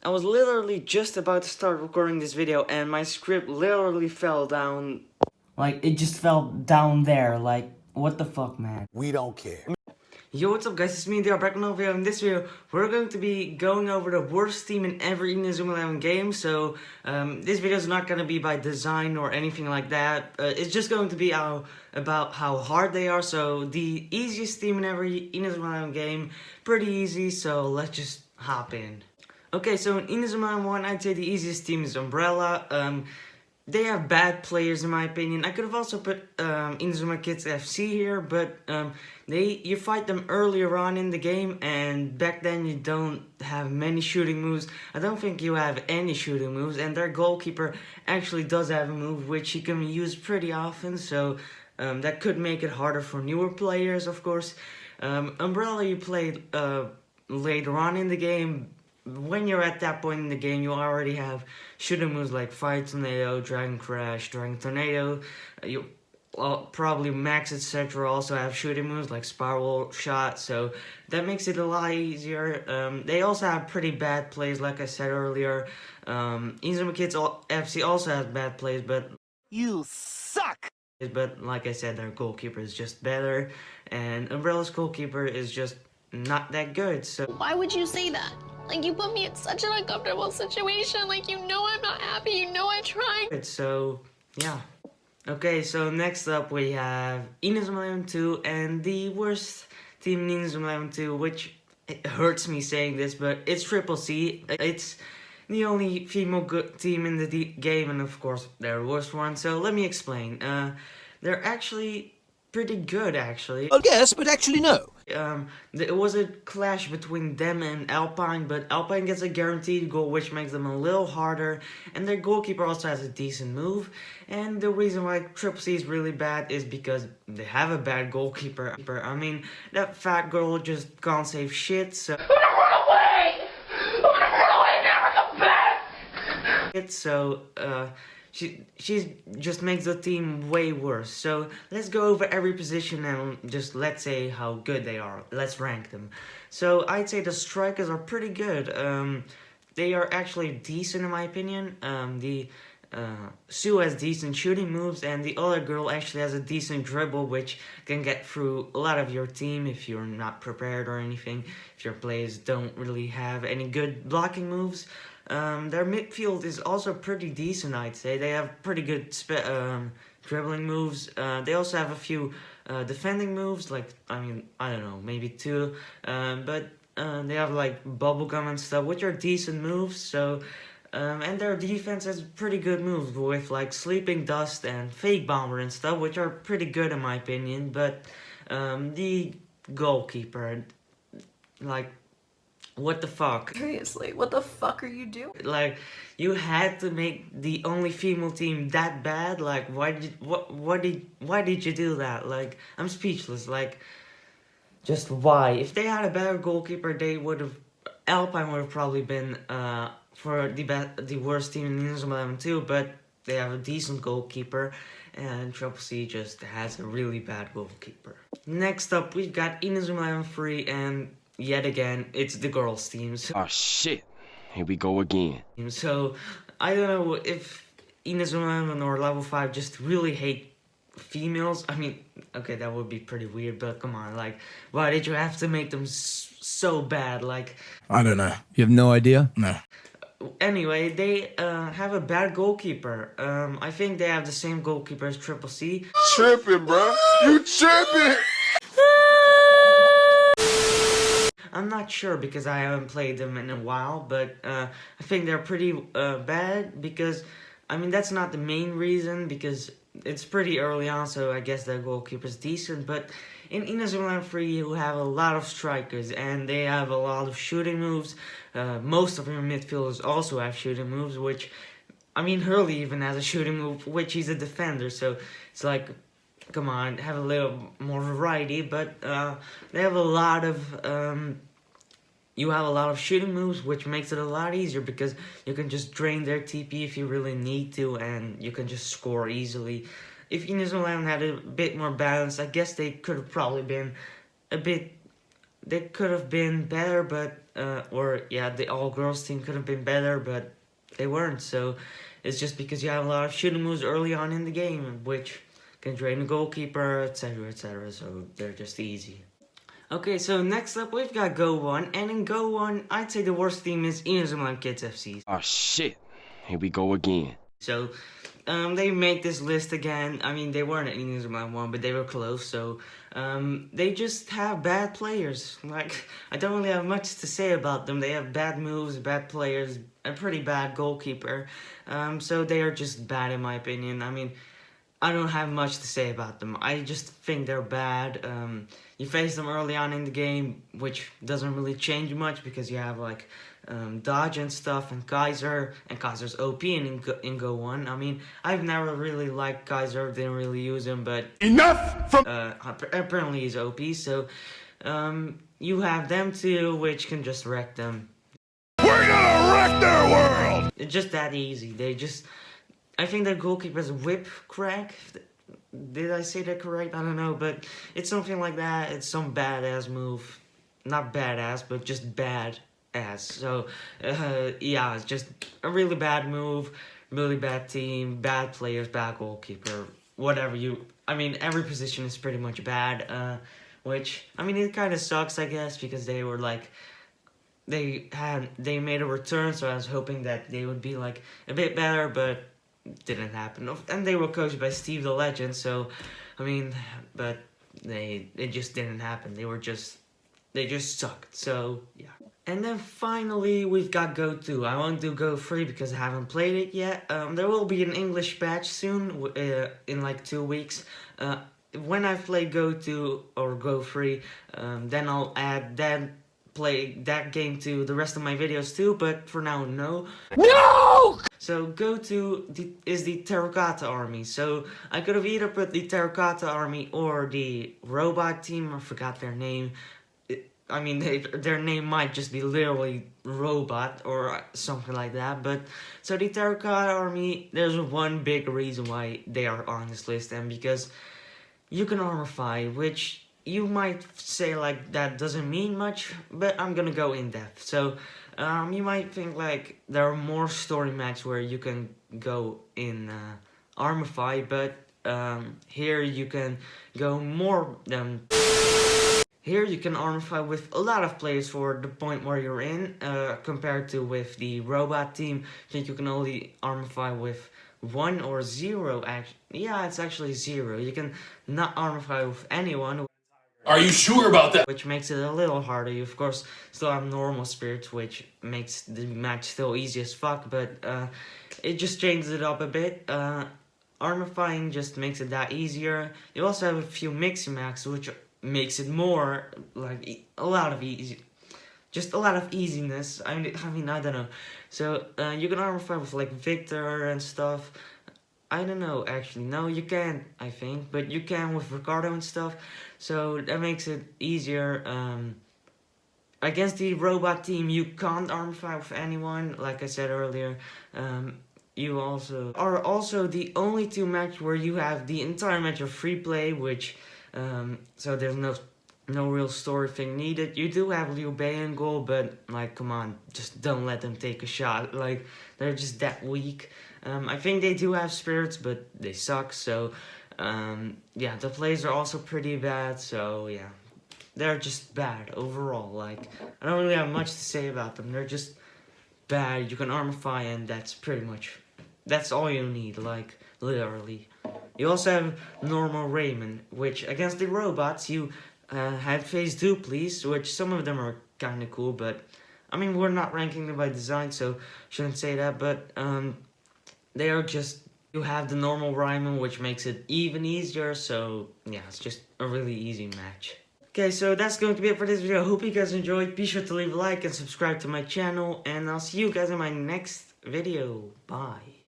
I was literally just about to start recording this video and my script literally fell down. Like, it just fell down there, like, what the fuck, man? We don't care. Yo, what's up guys, it's me, back with another video. In this video, we're going to be going over the worst team in every Inazuma 11 game. So, this video is not going to be by design or anything like that. It's just going to be about how hard they are. So, the easiest team in every Inazuma 11 game, pretty easy, so let's just hop in. Okay, so in Inazuma 1, I'd say the easiest team is Umbrella. They have bad players in my opinion. I could have also put Inazuma Kids FC here, but you fight them earlier on in the game, and back then you don't have many shooting moves. I don't think you have any shooting moves, and their goalkeeper actually does have a move which he can use pretty often, so that could make it harder for newer players, of course. Umbrella you played later on in the game. When you're at that point in the game, you already have shooting moves like Fire Tornado, Dragon Crash, Dragon Tornado. You probably Max etc. also have shooting moves like Spiral Shot, so that makes it a lot easier. They also have pretty bad plays, like I said earlier. Inazuma Kids FC also has bad plays, but You suck! But like I said, their goalkeeper is just better, and Umbrella's goalkeeper is just not that good. So why would you say that? Like, you put me in such an uncomfortable situation. Like, you know I'm not happy. You know I'm trying. So, yeah. Okay, so next up we have Inazuma 11 2, and the worst team in Inazuma 11 2, which it hurts me saying this, but it's Triple C. It's the only female good team in the game, and of course, they're the worst one. So, let me explain. They're actually pretty good, actually. Well, yes, but actually no. It was a clash between them and Alpine, but Alpine gets a guaranteed goal, which makes them a little harder, and their goalkeeper also has a decent move. And the reason why Triple C is really bad is because they have a bad goalkeeper. I mean, that fat girl just can't save shit, so... I'm gonna run away! Never come back! So, she just makes the team way worse. So let's go over every position and just let's say how good they are. Let's rank them. So I'd say the strikers are pretty good. They are actually decent in my opinion. Sue has decent shooting moves, and the other girl actually has a decent dribble, which can get through a lot of your team if you're not prepared or anything. If your players don't really have any good blocking moves. Their midfield is also pretty decent, I'd say. They have pretty good dribbling moves. They also have a few defending moves, like, I mean, I don't know, maybe two. But they have, like, bubblegum and stuff, which are decent moves, so... and their defense has pretty good moves with, like, Sleeping Dust and Fake Bomber and stuff, which are pretty good in my opinion. But the goalkeeper, like... What the fuck? Seriously, what the fuck are you doing? Like, you had to make the only female team that bad? Like, why did you do that? Like, I'm speechless. Like, just why? If they had a better goalkeeper, they would have... Alpine would have probably been for the worst team in Inazuma 11 too, but they have a decent goalkeeper, and Triple C just has a really bad goalkeeper. Next up, we've got Inazuma 11 3, and yet again, it's the girls' teams. Oh shit, here we go again. So, I don't know if Inazuma 11 or Level 5 just really hate females. I mean, okay, that would be pretty weird, but come on, like, why did you have to make them so bad? Like, I don't know. You have no idea? No. Anyway, they have a bad goalkeeper. I think they have the same goalkeeper as Triple C. Tripping, bro. You tripping! I'm not sure because I haven't played them in a while, but I think they're pretty bad because, I mean, that's not the main reason because it's pretty early on, so I guess their goalkeeper's decent. But in Inazuma 3, you have a lot of strikers, and they have a lot of shooting moves. Most of your midfielders also have shooting moves, which, I mean, Hurley even has a shooting move, which he's a defender, so it's like... Come on, have a little more variety, but they have a lot of, you have a lot of shooting moves, which makes it a lot easier because you can just drain their TP if you really need to, and you can just score easily. If Inazuma 11 had a bit more balance, I guess they could have probably been a bit they could have been better, but or yeah, the all-girls team could have been better, but they weren't. So it's just because you have a lot of shooting moves early on in the game, which can drain the goalkeeper, etc., etc. So they're just easy. Okay, so next up we've got Go 1, and in Go 1, I'd say the worst team is Inazuma Kids FC. Oh shit, here we go again. So, they made this list again. I mean, they weren't in Inazuma 1, but they were close, so, they just have bad players. Like, I don't really have much to say about them. They have bad moves, bad players, a pretty bad goalkeeper, so they are just bad in my opinion. I mean, I don't have much to say about them. I just think they're bad. You face them early on in the game, which doesn't really change much because you have like Dodge and stuff, and Kaiser's OP in Go 1. I mean, I've never really liked Kaiser, didn't really use him, but Enough from. apparently he's OP, so you have them too, which can just wreck them. We're gonna wreck their world! It's just that easy. I think their goalkeeper's whip crack. Did I say that correct? I don't know, but it's something like that. It's some badass move. Not badass, but just bad ass. So, yeah, it's just a really bad move, really bad team, bad players, bad goalkeeper, whatever I mean, every position is pretty much bad, which, I mean, it kind of sucks, I guess, because they were like, they made a return, so I was hoping that they would be like a bit better, but didn't happen. And they were coached by Steve the Legend, so I mean, but it just didn't happen. They just sucked. So yeah. And then finally we've got Go 2. I won't do Go 3 because I haven't played it yet. There will be an English patch soon, in like 2 weeks. When I play Go 2 or Go 3, then I'll play that game to the rest of my videos too, but for now, no. No! So Go 2 is the Terracotta Army. So I could have either put the Terracotta Army or the Robot Team. I forgot their name. I mean, their name might just be literally Robot or something like that. But so the Terracotta Army, there's one big reason why they are on this list, and because you can armorify, which you might say like that doesn't mean much, but I'm gonna go in depth. So you might think like there are more story maps where you can go in armorify, but here you can go more than. Here you can armorify with a lot of players for the point where you're in, compared to with the robot team. I think you can only armorify with 1 or 0. Yeah, it's actually 0. You can not armorify with anyone. Are you sure about that? Which makes it a little harder. You of course still have normal spirits, which makes the match still easy as fuck, but it just changes it up a bit. Armorifying just makes it that easier. You also have a few mixing max, which makes it more like a lot of easiness. I mean, I don't know. So you can armorify with like Victor and stuff. I don't know, actually. No, you can't, I think. But you can with Ricardo and stuff. So that makes it easier. Against the robot team, you can't armorify with anyone, like I said earlier. You also are also the only 2 matches where you have the entire match of free play, which, so there's no real story thing needed. You do have Liu Bei in goal, but, like, come on, just don't let them take a shot. Like, they're just that weak. I think they do have spirits, but they suck, so, yeah, the plays are also pretty bad, so, yeah. They're just bad overall. Like, I don't really have much to say about them. They're just bad. You can armorify, and that's all you need, like, literally. You also have normal Raymond, which against the robots you had phase duplies, which some of them are kind of cool, but I mean, we're not ranking them by design, so shouldn't say that, but they are just, you have the normal Raymond, which makes it even easier, so yeah, it's just a really easy match. Okay, so that's going to be it for this video. I hope you guys enjoyed. Be sure to leave a like and subscribe to my channel, and I'll see you guys in my next video. Bye.